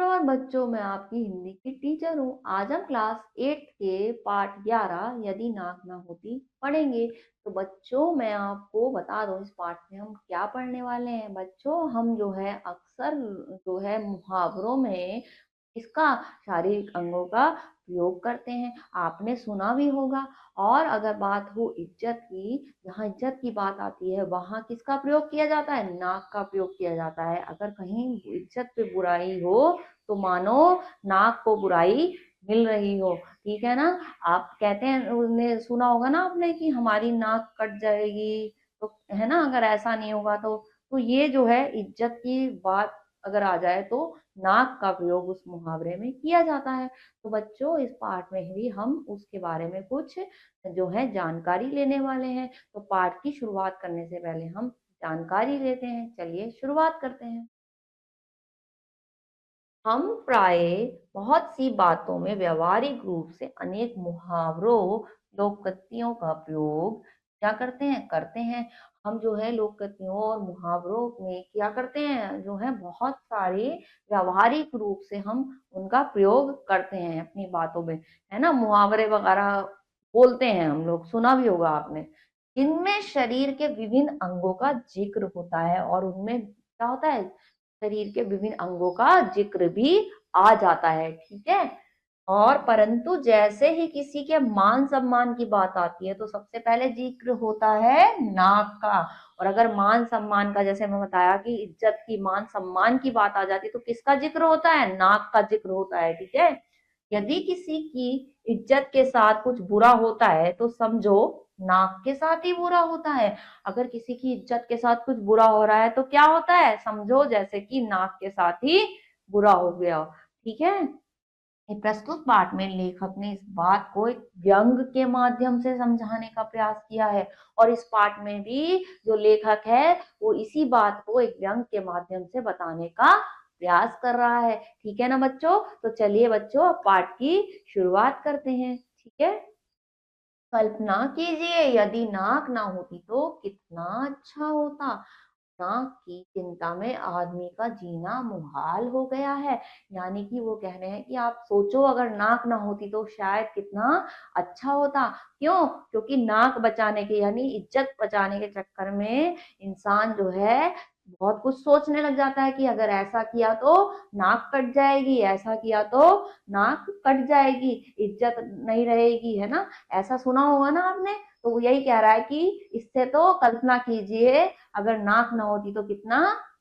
सुप्रभात बच्चों, मैं आपकी हिंदी की टीचर हूँ। आज हम क्लास 8 के पाठ 11 यदि नाक ना होती पढ़ेंगे। तो बच्चों, मैं आपको बता दूँ इस पाठ में हम क्या पढ़ने वाले हैं। बच्चों, हम जो है अक्सर जो है मुहावरों में इसका शारीरिक अंगों का प्रयोग करते हैं। आपने सुना भी होगा। और अगर बात हो इज्जत की, जहाँ इज्जत की बात आती है वहां किसका प्रयोग किया जाता है? नाक का प्रयोग किया जाता है। अगर कहीं इज्जत पे बुराई हो तो मानो नाक को बुराई मिल रही हो। ठीक है ना। आप कहते हैं, उन्हें सुना होगा ना आपने कि हमारी नाक कट जाएगी। तो है ना, अगर ऐसा नहीं होगा तो ये जो है इज्जत की बात अगर आ जाए तो नाक का प्रयोग उस मुहावरे में किया जाता है। तो बच्चों, इस पाठ में भी हम उसके बारे में कुछ जो है जानकारी लेने वाले हैं। तो पाठ की शुरुआत करने से पहले हम जानकारी लेते हैं। चलिए शुरुआत करते हैं। हम प्राय बहुत सी बातों में व्यवहारिक रूप से अनेक मुहावरों, लोकोक्तियों का प्रयोग क्या करते हैं। हम जो है लोकोक्तियों और मुहावरों में क्या करते हैं, जो है बहुत सारे व्यवहारिक रूप से हम उनका प्रयोग करते हैं अपनी बातों में। है ना, मुहावरे वगैरह बोलते हैं हम लोग, सुना भी होगा आपने। इनमें शरीर के विभिन्न अंगों का जिक्र होता है और उनमें क्या होता है, शरीर के विभिन्न अंगों का जिक्र भी आ जाता है। ठीक है। और परंतु जैसे ही किसी के मान सम्मान की बात आती है तो सबसे पहले जिक्र होता है नाक का। और अगर मान सम्मान का, जैसे मैं बताया कि इज्जत की, मान सम्मान की बात आ जाती है तो किसका जिक्र होता है? नाक का जिक्र होता है। ठीक है। यदि किसी की इज्जत के साथ कुछ बुरा होता है तो समझो नाक के साथ ही बुरा होता है। अगर किसी की इज्जत के साथ कुछ बुरा हो रहा है तो क्या होता है? समझो जैसे कि नाक के साथ ही बुरा हो गया। ठीक है। ये प्रस्तुत पाठ में लेखक ने इस बात को एक व्यंग के माध्यम से समझाने का प्रयास किया है। और इस पाठ में भी जो लेखक है वो इसी बात को एक व्यंग के माध्यम से बताने का प्रयास कर रहा है। ठीक है ना बच्चों। तो चलिए बच्चों, अब पाठ की शुरुआत करते हैं। ठीक है। कल्पना कीजिए, यदि नाक ना होती तो कितना अच्छा होता। नाक की चिंता में आदमी का जीना मुहाल हो गया है। यानी कि वो कह रहे हैं कि आप सोचो, अगर नाक ना होती तो शायद कितना अच्छा होता। क्यों? क्योंकि नाक बचाने के, यानी इज्जत बचाने के चक्कर में इंसान जो है बहुत कुछ सोचने लग जाता है कि अगर ऐसा किया तो नाक कट जाएगी, ऐसा किया तो नाक कट जाएगी, इज्जत नहीं रहेगी। है ना, ऐसा सुना होगा ना आपने। तो वो यही कह रहा है कि इससे तो कल्पना कीजिए, अगर नाक ना होती तो कितना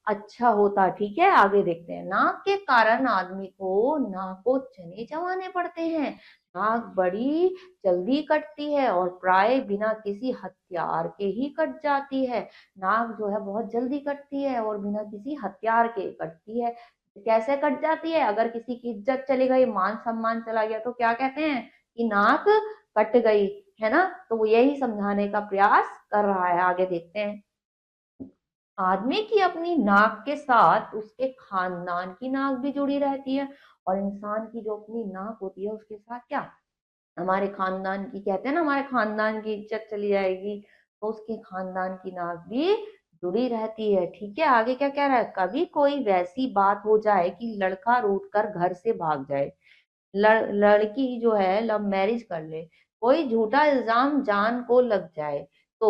अच्छा होता। ठीक है, आगे देखते हैं। नाक के कारण आदमी को नाक को चने चबाने पड़ते हैं। नाक बड़ी जल्दी कटती है और प्राय बिना किसी हथियार के ही कट जाती है। नाक जो है बहुत जल्दी कटती है और बिना किसी हथियार के कटती है। कैसे कट जाती है? अगर किसी की इज्जत चली गई, मान सम्मान चला गया तो क्या कहते हैं कि नाक कट गई। है ना। तो वो यही समझाने का प्रयास कर रहा है। आगे देखते हैं। आदमी की अपनी नाक के साथ उसके खानदान की नाक भी जुड़ी रहती है। और इंसान की जो अपनी नाक होती है उसके साथ क्या, हमारे खानदान की, कहते हैं ना हमारे खानदान की इज्जत चली जाएगी तो उसके खानदान की नाक भी जुड़ी रहती है। ठीक है। आगे क्या कह रहा है, कभी कोई वैसी बात हो जाए कि लड़का रूठ कर घर से भाग जाए, लड़की जो है लव मैरिज कर ले, कोई झूठा इल्जाम जान को लग जाए तो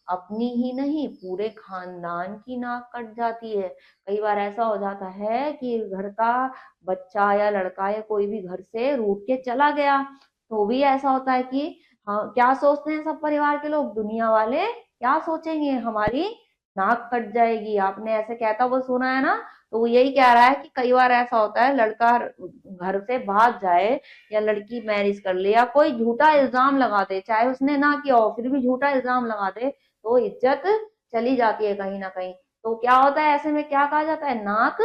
अपनी ही नहीं पूरे खानदान की नाक कट जाती है। कई बार ऐसा हो जाता है कि घर का बच्चा या लड़का या कोई भी घर से रूठ के चला गया तो भी ऐसा होता है कि हाँ, क्या सोचते हैं सब परिवार के लोग, दुनिया वाले क्या सोचेंगे, हमारी नाक कट जाएगी। आपने ऐसे कहता वो सुना है ना। तो वो यही कह रहा है कि कई बार ऐसा होता है, लड़का घर से भाग जाए या लड़की मैरिज कर ले या कोई झूठा इल्जाम लगा दे, चाहे उसने ना किया हो फिर भी झूठा इल्जाम लगा दे तो इज्जत चली जाती है कहीं ना कहीं। तो क्या होता है, ऐसे में क्या कहा जाता है, नाक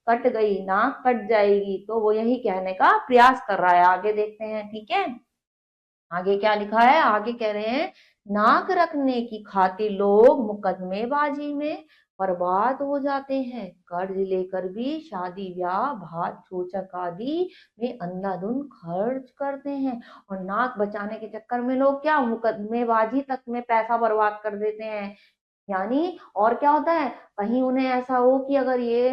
कट गई, नाक कट जाएगी। तो वो यही कहने का प्रयास कर रहा है। आगे देखते हैं। ठीक है। आगे क्या लिखा है, आगे कह रहे हैं, नाक रखने की खातिर लोग मुकदमेबाजी में बर्बाद हो जाते हैं। कर्ज लेकर भी शादी ब्याह भात सूचक आदि में अंधाधुंध खर्च करते हैं। और नाक बचाने के चक्कर में लोग क्या, मुकदमेबाजी तक में पैसा बर्बाद कर देते हैं। यानी और क्या होता है, कहीं उन्हें ऐसा हो कि अगर ये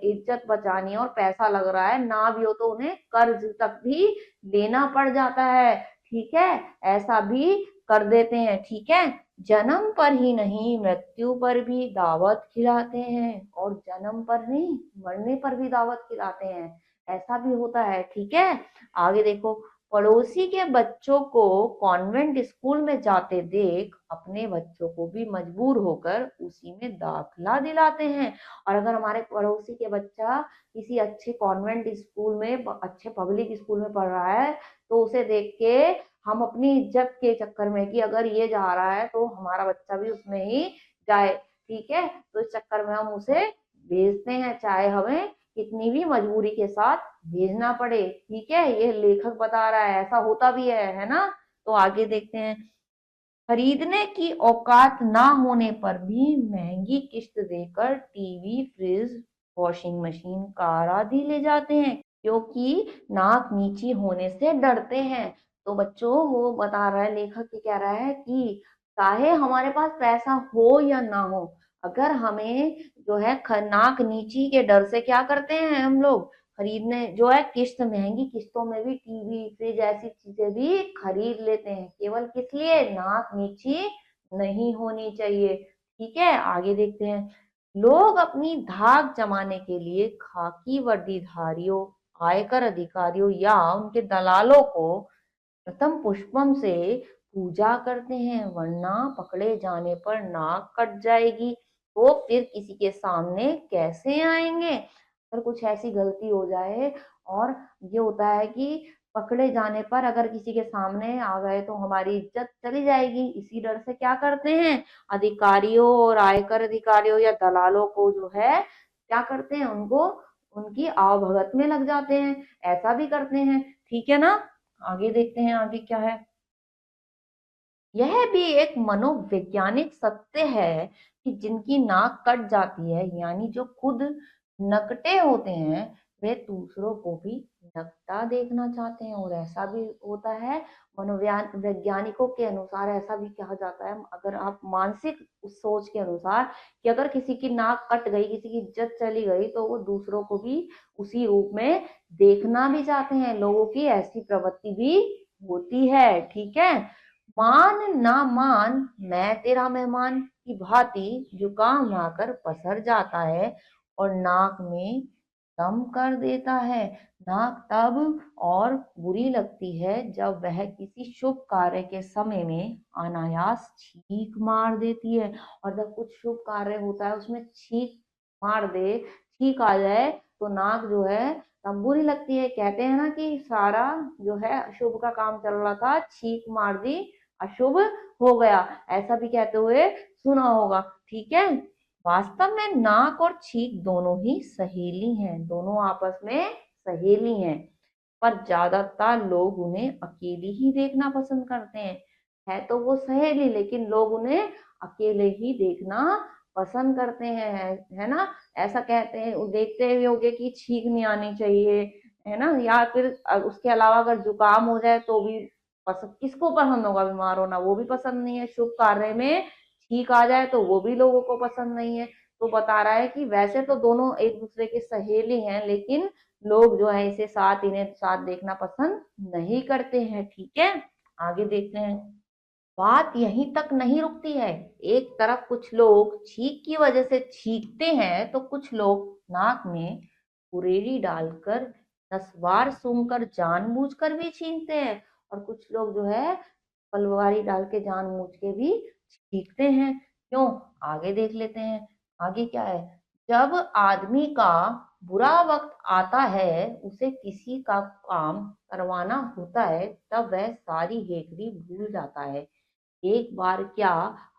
इज्जत बचानी है और पैसा लग रहा है, ना भी हो तो उन्हें कर्ज तक भी लेना पड़ जाता है। ठीक है, ऐसा भी कर देते हैं। ठीक है, जन्म पर ही नहीं मृत्यु पर भी दावत खिलाते हैं, और जन्म पर नहीं मरने पर भी दावत खिलाते हैं, ऐसा भी होता है। ठीक है, आगे देखो, पड़ोसी के बच्चों को कॉन्वेंट स्कूल में जाते देख अपने बच्चों को भी मजबूर होकर उसी में दाखिला दिलाते हैं। और अगर हमारे पड़ोसी के बच्चा किसी अच्छे कॉन्वेंट स्कूल में, अच्छे पब्लिक स्कूल में पढ़ रहा है, तो उसे देख के हम अपनी इज्जत के चक्कर में कि अगर ये जा रहा है तो हमारा बच्चा भी उसमें ही जाए, ठीक है, तो इस चक्कर में हम उसे भेजते हैं, चाहे हमें कितनी भी मजबूरी के साथ भेजना पड़े। ठीक है, ये लेखक बता रहा है, ऐसा होता भी है ना। तो आगे देखते हैं, खरीदने की औकात ना होने पर भी महंगी किस्त देकर TV, fridge, washing machine, car आदि ले जाते हैं, क्योंकि नाक नीची होने से डरते हैं। तो बच्चों, वो बता रहा है, लेखक ये कह रहा है कि चाहे हमारे पास पैसा हो या ना हो, अगर हमें जो है नाक नीची के डर से क्या करते हैं हम लोग, खरीदने जो है किस्त, महंगी किस्तों में भी टीवी, फ्रिज ऐसी चीजें भी खरीद लेते हैं, केवल किस लिए, नाक नीची नहीं होनी चाहिए। ठीक है, आगे देखते हैं, लोग अपनी धाक जमाने के लिए खाकी वर्दीधारियों, आयकर अधिकारियों या उनके दलालों को प्रथम पुष्पम से पूजा करते हैं, वरना पकड़े जाने पर नाक कट जाएगी, तो फिर किसी के सामने कैसे आएंगे। अगर कुछ ऐसी गलती हो जाए, और ये होता है कि पकड़े जाने पर अगर किसी के सामने आ गए तो हमारी इज्जत चली जाएगी, इसी डर से क्या करते हैं, अधिकारियों और आयकर अधिकारियों या दलालों को जो है क्या करते हैं, उनको उनकी आवभगत में लग जाते हैं, ऐसा भी करते हैं। ठीक है ना, आगे देखते हैं आगे क्या है। यह भी एक मनोवैज्ञानिक सत्य है कि जिनकी नाक कट जाती है, यानी जो खुद नकटे होते हैं, वे दूसरों को भी नकटा देखना चाहते हैं, और ऐसा भी होता है। मनोवैज्ञानिकों के अनुसार ऐसा भी कहा जाता है, अगर आप मानसिक सोच के अनुसार, कि अगर किसी की नाक कट गई, किसी की इज्जत चली गई, तो वो दूसरों को भी उसी रूप में देखना भी चाहते हैं, लोगों की ऐसी प्रवृत्ति भी होती है। ठीक है, मान ना मान मैं तेरा मेहमान की भांति जुकाम आकर पसर जाता है और नाक में दम कर देता है। नाक तब और बुरी लगती है जब वह किसी शुभ कार्य के समय में अनायास छींक मार देती है, और जब कुछ शुभ कार्य होता है उसमें छींक मार दे, छींक आ जाए, तो नाक जो है तब बुरी लगती है। कहते हैं ना कि सारा जो है शुभ का काम चल रहा था, छींक मार दी, अशुभ हो गया, ऐसा भी कहते हुए सुना होगा। ठीक है, वास्तव में नाक और छींक दोनों ही सहेली हैं, दोनों आपस में सहेली हैं, पर ज्यादातर लोग उन्हें अकेली ही देखना पसंद करते हैं। है तो वो सहेली, लेकिन लोग उन्हें अकेले ही देखना पसंद करते हैं, है ना। ऐसा कहते हैं, देखते हुए होगे कि छींक नहीं आनी चाहिए, है ना, या फिर उसके अलावा अगर जुकाम हो जाए तो भी पसंद, किसको पसंद होगा बीमार होना, वो भी पसंद नहीं है। शुभ कार्य में छींक आ जाए तो वो भी लोगों को पसंद नहीं है। तो बता रहा है कि वैसे तो दोनों एक दूसरे के सहेली हैं, लेकिन लोग जो है इसे साथ, इन्हें साथ देखना पसंद नहीं करते हैं। ठीक है, आगे देखते हैं। बात यहीं तक नहीं रुकती है, एक तरफ कुछ लोग छींक की वजह से छींकते हैं, तो कुछ लोग नाक में फुरेरी डालकर नसवार सूंघकर जानबूझकर भी छींकते हैं, और कुछ लोग जो है पलवारी डाल के जानबूझ के भी छींकते हैं। क्यों, आगे देख लेते हैं। आगे क्या है, जब आदमी का बुरा वक्त आता है, उसे किसी का काम करवाना होता है, तब वह सारी हेकड़ी भूल जाता है, एक बार क्या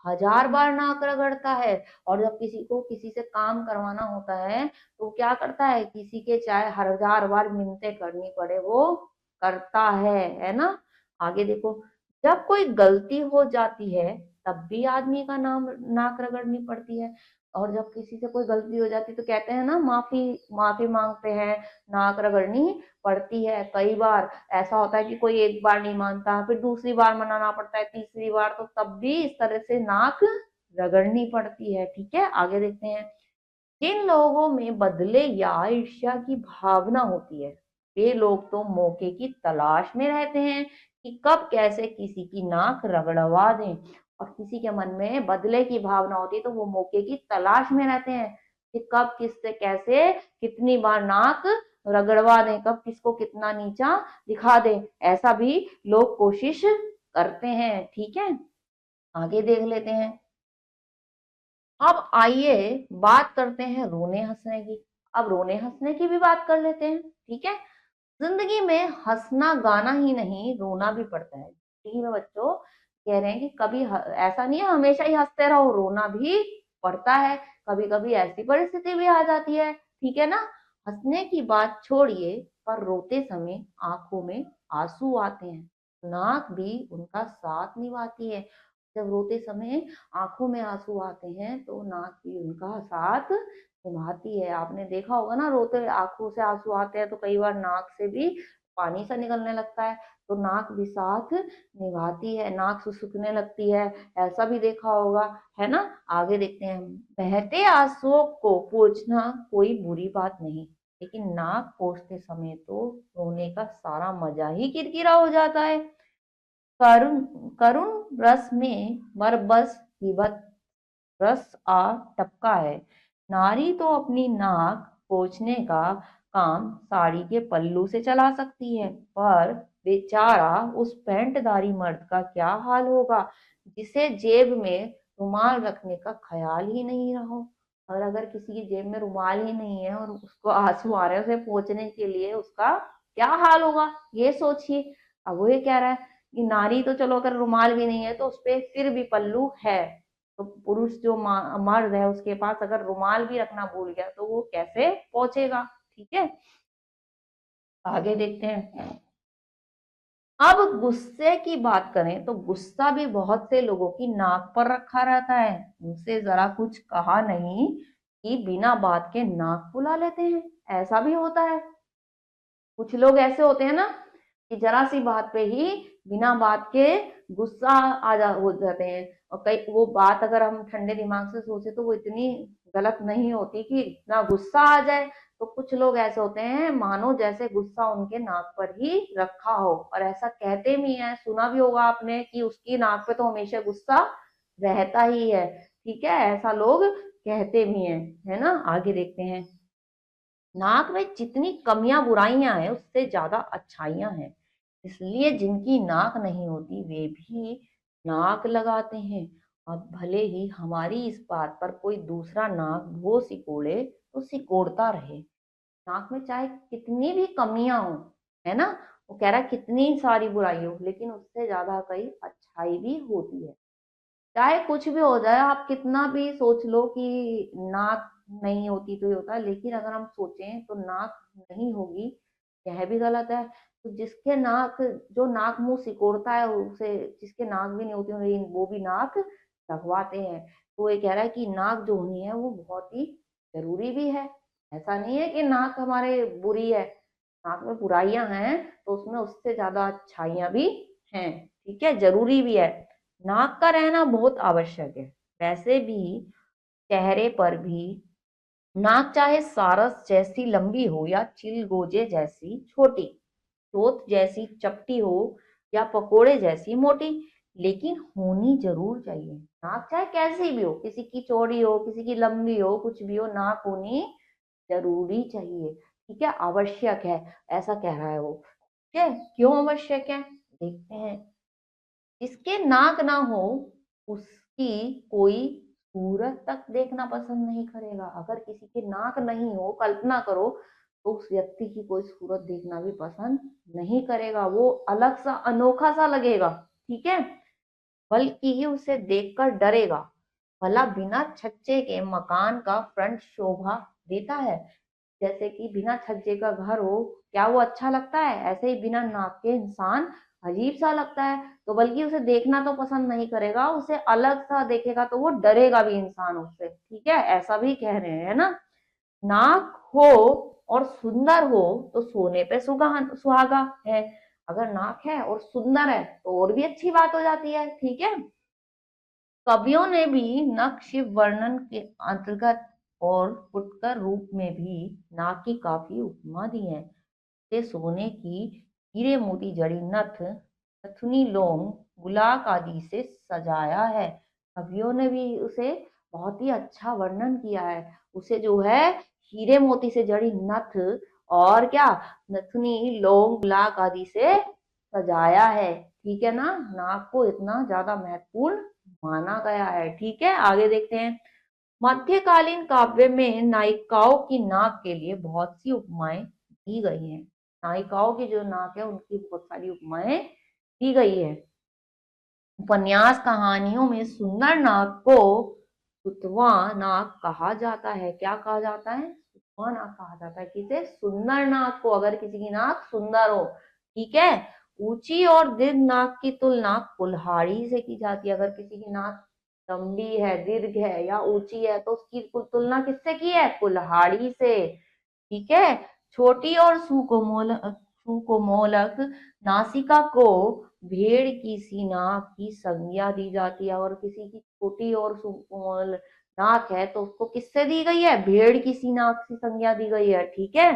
1000 बार नाक रगड़ता है। और जब किसी को किसी से काम करवाना होता है तो क्या करता है, किसी के चाहे 1000 बार मिन्नतें करनी पड़े, वो करता है ना। आगे देखो, जब कोई गलती हो जाती है तब भी आदमी का नाम नाक रगड़नी पड़ती है, और जब किसी से कोई गलती हो जाती है तो कहते हैं ना, माफी माफी मांगते हैं, नाक रगड़नी पड़ती है। कई बार ऐसा होता है कि कोई एक बार नहीं मानता, फिर दूसरी बार मनाना पड़ता है, तीसरी बार, तो तब भी इस तरह से नाक रगड़नी पड़ती है। ठीक है, आगे देखते हैं। जिन लोगों में बदले या ईर्ष्या की भावना होती है, वे लोग तो मौके की तलाश में रहते हैं कि कब कैसे किसी की नाक रगड़वा दें। और किसी के मन में बदले की भावना होती है तो वो मौके की तलाश में रहते हैं कि कब किससे कैसे कितनी बार नाक रगड़वा दें, कब किसको कितना नीचा दिखा दें। ऐसा भी लोग कोशिश करते हैं। ठीक है, आगे देख लेते हैं। अब आइए बात करते हैं रोने हंसने की। अब रोने हंसने की भी बात कर लेते हैं। ठीक है, जिंदगी में हंसना गाना ही नहीं, रोना भी पड़ता है। जिंदगी में बच्चों कह रहे हैं कि कभी ऐसा नहीं है हमेशा ही हंसते रहो, रोना भी पड़ता है। कभी कभी ऐसी परिस्थिति भी आ जाती है। ठीक है ना, हंसने की बात छोड़िए, पर रोते समय आंखों में आंसू आते हैं, नाक भी उनका साथ निभाती है। जब रोते समय आंखों में आंसू आते हैं तो नाक भी उनका साथ निभाती है। आपने देखा होगा ना, रोते आंखों से आंसू आते हैं तो कई बार नाक से भी पानी सा निकलने लगता है, तो नाक भी साथ निभाती है, नाक सुसुकने लगती है। ऐसा भी देखा होगा, है ना। आगे देखते हैं। बहते आंसुओं को पोंछना कोई बुरी बात नहीं, लेकिन नाक पोंछते समय तो रोने का सारा मजा ही किरकिरा हो जाता है। करुण करुण रस में मरबस हिबत रस आ टपका है। नारी तो अपनी नाक पोंछने का काम साड़ी के पल्लू से चला सकती है, पर बेचारा उस पैंटदारी मर्द का क्या हाल होगा जिसे जेब में रुमाल रखने का ख्याल ही नहीं रहो। और अगर किसी की जेब में रुमाल ही नहीं है और उसको आंसू आ रहे हैं उसे पोंछने के लिए, उसका क्या हाल होगा ये सोचिए। अब वो ये कह रहा है कि नारी तो चलो अगर रुमाल भी नहीं है तो उसपे फिर भी पल्लू है, तो पुरुष जो मर्द है उसके पास अगर रुमाल भी रखना भूल गया तो वो कैसे पहुंचेगा। ठीक है, आगे देखते हैं। अब गुस्से की बात करें तो गुस्सा भी बहुत से लोगों की नाक पर रखा रहता है। उनसे जरा कुछ कहा नहीं कि बिना बात के नाक फुला लेते हैं। ऐसा भी होता है, कुछ लोग ऐसे होते हैं ना कि जरा सी बात पे ही बिना बात के गुस्सा हो जाते हैं। और कई वो बात अगर हम ठंडे दिमाग से सोचे तो वो इतनी गलत नहीं होती कि इतना गुस्सा आ जाए। तो कुछ लोग ऐसे होते हैं मानो जैसे गुस्सा उनके नाक पर ही रखा हो, और ऐसा कहते भी है, सुना भी होगा आपने कि उसकी नाक पे तो हमेशा गुस्सा रहता ही है। ठीक है, ऐसा लोग कहते भी हैं, है ना। आगे देखते हैं। नाक में जितनी कमियां बुराइयां हैं उससे ज्यादा अच्छाइयां हैं, इसलिए जिनकी नाक नहीं होती वे भी नाक लगाते हैं। अब भले ही हमारी इस बात पर कोई दूसरा नाक वो सिकोड़े तो सिकोड़ता रहे, नाक में चाहे कितनी भी कमियां हो, है ना। वो कह रहा है कितनी सारी बुराई हो लेकिन उससे ज्यादा कई अच्छाई भी होती है। चाहे कुछ भी हो जाए, आप कितना भी सोच लो कि नाक नहीं होती तो ये होता है, लेकिन अगर हम सोचें तो नाक नहीं होगी यह भी गलत है। तो जिसके नाक जो नाक मुंह सिकोड़ता है उसे, जिसके नाक भी नहीं होती लेकिन वो भी नाक लगवाते हैं। तो ये कह रहा है कि नाक जो होनी है वो बहुत ही जरूरी भी है। ऐसा नहीं है कि नाक हमारे बुरी है, नाक में बुराइयां हैं तो उसमें उससे ज्यादा अच्छाइयां भी हैं। ठीक है, जरूरी भी है, नाक का रहना बहुत आवश्यक है। वैसे भी चेहरे पर भी नाक चाहे सारस जैसी लंबी हो या चिलगोजे जैसी छोटी, चोट जैसी चपटी हो या पकोड़े जैसी मोटी, लेकिन होनी जरूर चाहिए। नाक चाहे कैसी भी हो, किसी की चौड़ी हो किसी की लंबी हो, कुछ भी हो, नाक होनी जरूरी चाहिए। ठीक है, आवश्यक है, ऐसा कह रहा है वो। ठीक है, क्यों आवश्यक है देखते हैं। जिसके नाक ना हो उसकी कोई सूरत तक देखना पसंद नहीं करेगा। अगर किसी के नाक नहीं हो, कल्पना करो, तो उस व्यक्ति की कोई सूरत देखना भी पसंद नहीं करेगा, वो अलग सा अनोखा सा लगेगा। ठीक है, बल्कि उसे देखकर डरेगा। भला बिना छज्जे के मकान का फ्रंट शोभा देता है, जैसे कि बिना छज्जे का घर हो क्या वो अच्छा लगता है, ऐसे ही बिना नाक के इंसान अजीब सा लगता है। तो बल्कि उसे देखना तो पसंद नहीं करेगा, उसे अलग सा देखेगा तो वो डरेगा भी इंसान उससे। ठीक है, ऐसा भी कह रहे हैं ना। नाक हो और सुंदर हो तो सोने पे सुहागा है, अगर नाक है और सुंदर है तो और भी अच्छी बात हो जाती है। ठीक है, कवियों ने भी नख शिव वर्णन के अंतर्गत और फुटकर रूप में भी नाक की काफी उपमा दी है। से सोने की, हीरे मोती जड़ी नथ, नथुनी लोम, गुलाक आदि से सजाया है। कवियों ने भी उसे बहुत ही अच्छा वर्णन किया है। उसे जो है हीरे मोती से जड़ी नथ और क्या, नथुनी लोम गुलाक आदि से सजाया है। ठीक है ना, नाक को इतना ज्यादा महत्वपूर्ण माना गया है। ठीक है, आगे देखते हैं। मध्यकालीन काव्य में नायिकाओं की नाक के लिए बहुत सी उपमाएं दी गई हैं। नायिकाओं की जो नाक है उनकी बहुत सारी उपमाएं दी गई है। उपन्यास कहानियों में सुंदर नाक को सुतवा नाक कहा जाता है। क्या कहा जाता है? सुतवा नाक कहा जाता है। किसे? सुंदर नाक को, अगर किसी की नाक सुंदर हो। ठीक है। ऊंची और दीर्घ नाक की तुलना कुल्हाड़ी से की जाती है। अगर किसी की नाक लंबी है, दीर्घ है या ऊंची है तो उसकी तुलना किससे की है? कुल्हाड़ी से। ठीक है। छोटी और सुकोमोलक नासिका को भेड़ की सी नाक की संज्ञा दी जाती है। और किसी की छोटी और सुकोमल नाक है तो उसको किससे दी गई है? भेड़ की सी नाक की संज्ञा दी गई है। ठीक है।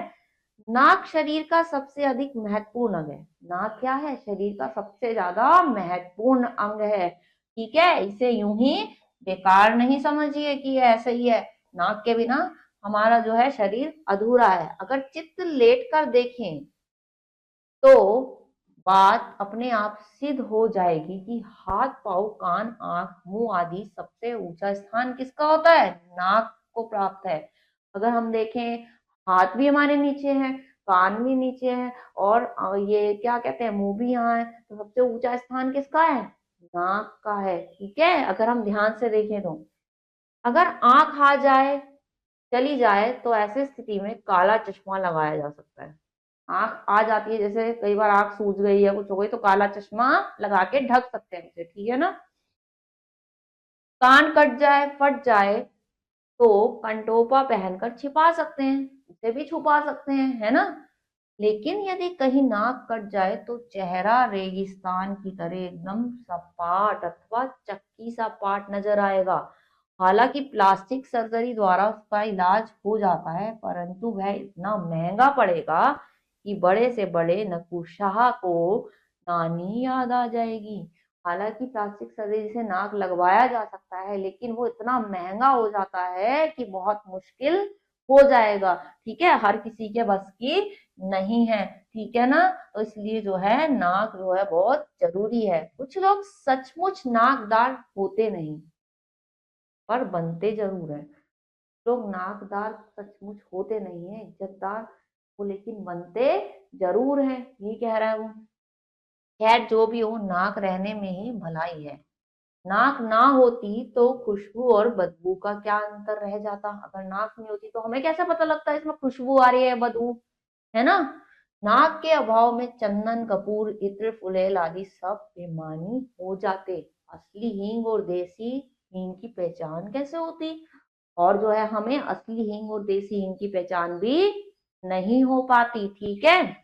नाक शरीर का सबसे अधिक महत्वपूर्ण अंग है। नाक क्या है? शरीर का सबसे ज्यादा महत्वपूर्ण अंग है। ठीक है, इसे यूं ही बेकार नहीं समझिए कि ये ऐसे ही है। नाक के बिना हमारा जो है शरीर अधूरा है। अगर चित्त लेट कर देखें तो बात अपने आप सिद्ध हो जाएगी कि हाथ, पांव, कान, आंख, मुंह आदि सबसे ऊंचा स्थान किसका होता है? नाक को प्राप्त है। अगर हम देखें, हाथ भी हमारे नीचे है, कान भी नीचे है और ये क्या कहते हैं, मुंह भी यहाँ है, तो सबसे ऊंचा स्थान किसका है? नाक का है। ठीक है, अगर हम ध्यान से देखें तो अगर आंख आ जाए, चली जाए, तो ऐसी स्थिति में काला चश्मा लगाया जा सकता है। आंख आ जाती है, जैसे कई बार आंख सूज गई या कुछ हो गई तो काला चश्मा लगा के ढक सकते हैं उसे। ठीक है ना। कान कट जाए, फट जाए तो कंटोपा पहनकर छिपा सकते हैं, उसे भी छुपा सकते हैं, है ना। लेकिन यदि कहीं नाक कट जाए तो चेहरा रेगिस्तान की तरह एकदम सपाट अथवा चक्की सा पाट नजर आएगा। हालांकि प्लास्टिक सर्जरी द्वारा उसका इलाज हो जाता है, परंतु वह इतना महंगा पड़ेगा कि बड़े से बड़े नकुशाह को नानी याद आ जाएगी। हालांकि प्लास्टिक सर्जरी से नाक लगवाया जा सकता है, लेकिन वो इतना महंगा हो जाता है कि बहुत मुश्किल हो जाएगा। ठीक है, हर किसी के बस की नहीं है। ठीक है ना। तो इसलिए जो है नाक जो है बहुत जरूरी है। कुछ लोग सचमुच नाकदार होते नहीं पर बनते जरूर है। लोग नाकदार सचमुच होते नहीं है, इज्जतदार, वो लेकिन बनते जरूर है, ये कह रहा है वो। खैर जो भी हो, नाक रहने में ही भलाई है। नाक ना होती तो खुशबू और बदबू का क्या अंतर रह जाता। अगर नाक नहीं होती तो हमें कैसे पता लगता है इसमें खुशबू आ रही है, बदबू, है ना। नाक के अभाव में चंदन, कपूर, इत्र, फुलेल आदि सब बेमानी हो जाते। असली हींग और देसी हींग की पहचान कैसे होती? और जो है हमें असली हींग और देसी हींग की पहचान भी नहीं हो पाती। ठीक है।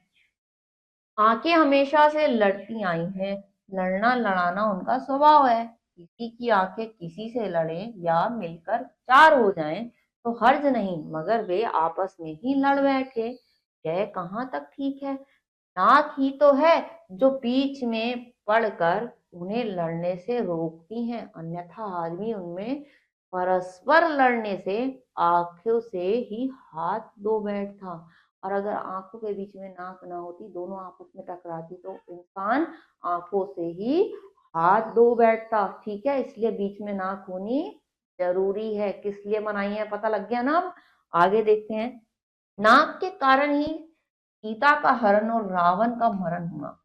आंखें हमेशा से लड़ती आई हैं, लड़ना लड़ाना उनका स्वभाव है। किसी की आंखें किसी से लड़े या मिलकर चार हो जाएं तो हर्ज नहीं, मगर वे आपस में ही लड़ बैठे, यह कहाँ तक ठीक है। नाक ही तो है जो बीच में पड़कर उन्हें लड़ने से रोकती हैं, अन्यथा आदमी उनमें परस्पर लड़ने से आंखों से ही हाथ धो बैठता। और अगर आंखों के बीच में नाक ना होती, दोनों आपस में टकराती, तो इंसान आंखों से ही हाथ धो बैठता। ठीक है, इसलिए बीच में नाक होनी जरूरी है। किस लिए बनाई है पता लग गया ना। अब आगे देखते हैं। नाक के कारण ही सीता का हरण और रावण का मरण हुआ।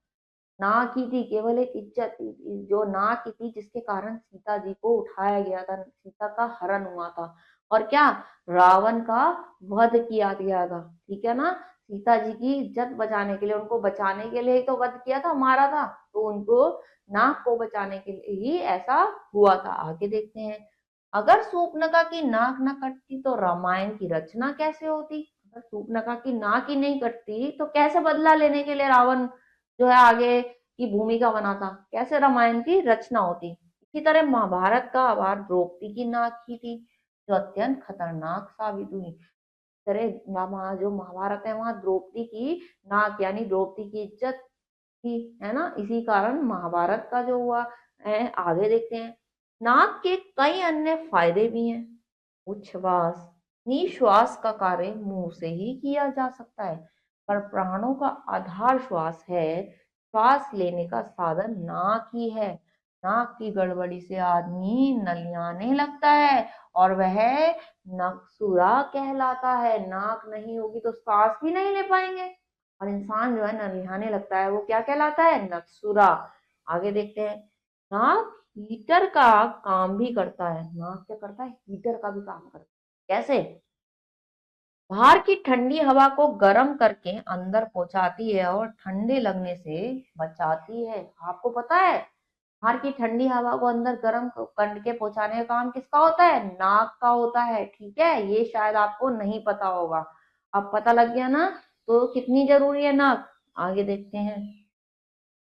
नाक ही थी, केवल एक इज्जत थी जो नाक ही थी जिसके कारण सीता जी को उठाया गया था, सीता का हरण हुआ था। और क्या, रावण का वध किया गया था। ठीक है ना। सीता जी की इज्जत बचाने के लिए, उनको बचाने के लिए ही तो वध किया था, मारा था। तो उनको नाक को बचाने के लिए ही ऐसा हुआ था। आगे देखते हैं। अगर शूर्पणखा की नाक न कटती तो रामायण की रचना कैसे होती? अगर शूर्पणखा की नाक ही नहीं कटती तो कैसे बदला लेने के लिए रावण जो है आगे की भूमिका बना था, कैसे रामायण की रचना होती? इसी तरह महाभारत का आभार द्रौपदी की नाक ही थी, जो अत्यंत खतरनाक साबित हुई। तरह जो महाभारत है वहां द्रौपदी की नाक यानी द्रौपदी की इज्जत थी, है ना। इसी कारण महाभारत का जो हुआ है, आगे देखते हैं। नाक के कई अन्य फायदे भी हैं। उच्छ्वास, निश्वास का कार्य मुंह से ही किया जा सकता है, पर प्राणों का आधार श्वास है। श्वास लेने का साधन नाक ही है। नाक की गड़बड़ी से आदमी नलियाने लगता है और वह नकसुरा कहलाता है। नाक नहीं होगी तो सांस भी नहीं ले पाएंगे और इंसान जो है नलिहाने लगता है, वो क्या कहलाता है? नकसुरा। आगे देखते हैं। नाक हीटर का काम भी करता है। नाक क्या करता है? हीटर का भी काम करता है। कैसे? बाहर की ठंडी हवा को गर्म करके अंदर पहुंचाती है और ठंडे लगने से बचाती है। आपको पता है बाहर की ठंडी हवा को अंदर गर्म करके पहुंचाने का काम किसका होता है? नाक का होता है। ठीक है, ये शायद आपको नहीं पता होगा, अब पता लग गया ना। तो कितनी जरूरी है नाक। आगे देखते हैं।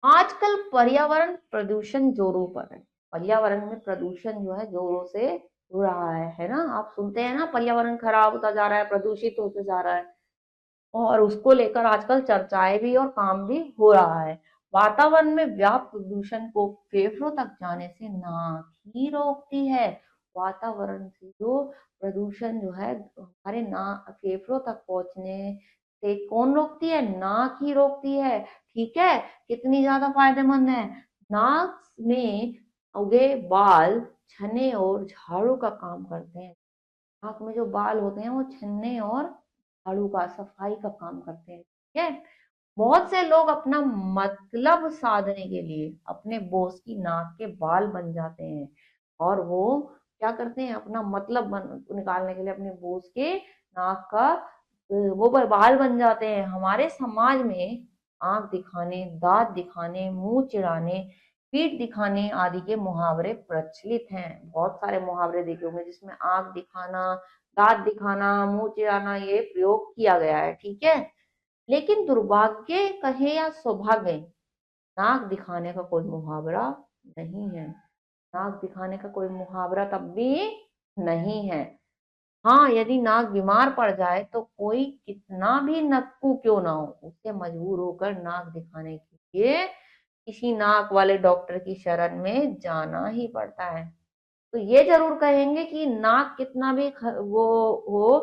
आजकल पर्यावरण प्रदूषण जोरों पर है। पर्यावरण में प्रदूषण जो है जोरों से हो रहा है ना। आप सुनते हैं ना, पर्यावरण खराब होता जा रहा है, प्रदूषित होते जा रहा है, और उसको लेकर आजकल चर्चाएं भी और काम भी हो रहा है। वातावरण में व्याप्त प्रदूषण को फेफड़ों तक जाने से नाक ही रोकती है। वातावरण से जो प्रदूषण जो है हमारे नाक फेफड़ों तक पहुंचने से कौन रोकती है? नाक ही रोकती है। ठीक है, कितनी ज्यादा फायदेमंद है। नाक में उगे बाल छने और झाड़ू का काम करते हैं। नाक में जो बाल होते हैं वो छन्ने और झाड़ू का, सफाई का काम करते हैं। ठीक है। बहुत से लोग अपना मतलब साधने के लिए अपने बॉस की नाक के बाल बन जाते हैं, और वो क्या करते हैं? अपना मतलब निकालने के लिए अपने बॉस के नाक का वो बाल बन जाते हैं। हमारे समाज में आंख दिखाने, दांत दिखाने, मुंह चिढ़ाने, पीठ दिखाने आदि के मुहावरे प्रचलित हैं। बहुत सारे मुहावरे देखे होंगे जिसमें आंख दिखाना, दांत दिखाना, मुंह चिढ़ाना ये प्रयोग किया गया है। ठीक है, लेकिन दुर्भाग्य कहे या सौभाग्य, नाक दिखाने का कोई मुहावरा नहीं है। नाक दिखाने का कोई मुहावरा तब भी नहीं है। हाँ, यदि नाक बीमार पड़ जाए तो कोई कितना भी नक्कू क्यों ना हो, उसे मजबूर होकर नाक दिखाने के लिए किसी नाक वाले डॉक्टर की शरण में जाना ही पड़ता है। तो ये जरूर कहेंगे कि नाक कितना भी वो हो,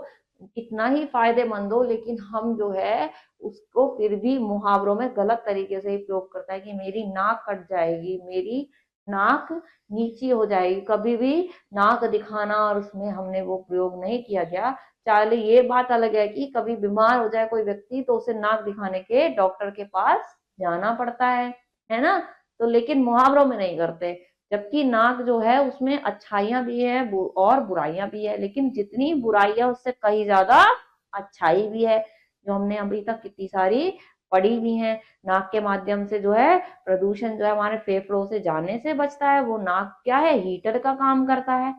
कितना ही फायदेमंद हो, लेकिन हम जो है उसको फिर भी मुहावरों में गलत तरीके से ही प्रयोग करता है कि मेरी नाक कट जाएगी, मेरी नाक नीची हो जाएगी। कभी भी नाक दिखाना और उसमें हमने वो प्रयोग नहीं किया गया। चाहे ये बात अलग है कि कभी बीमार हो जाए कोई व्यक्ति तो उसे नाक दिखाने के डॉक्टर के पास जाना पड़ता है ना। तो लेकिन मुहावरों में नहीं करते। जबकि नाक जो है उसमें अच्छाइयां भी है और बुराइयां भी है, लेकिन जितनी बुराइयां उससे कहीं ज्यादा अच्छाई भी है, जो हमने अभी तक कितनी सारी पढ़ी भी है। नाक के माध्यम से जो है प्रदूषण जो है हमारे फेफड़ों से जाने से बचता है। वो नाक क्या है? हीटर का काम करता है।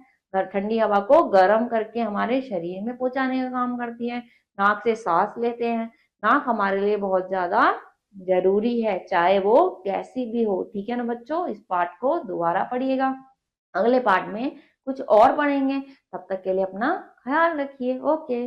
ठंडी हवा को गर्म करके हमारे शरीर में पहुंचाने का काम करती है। नाक से सांस लेते हैं। नाक हमारे लिए बहुत ज्यादा जरूरी है, चाहे वो कैसी भी हो। ठीक है ना बच्चों, इस पाठ को दोबारा पढ़िएगा। अगले पाठ में कुछ और पढ़ेंगे। तब तक के लिए अपना ख्याल रखिए। ओके।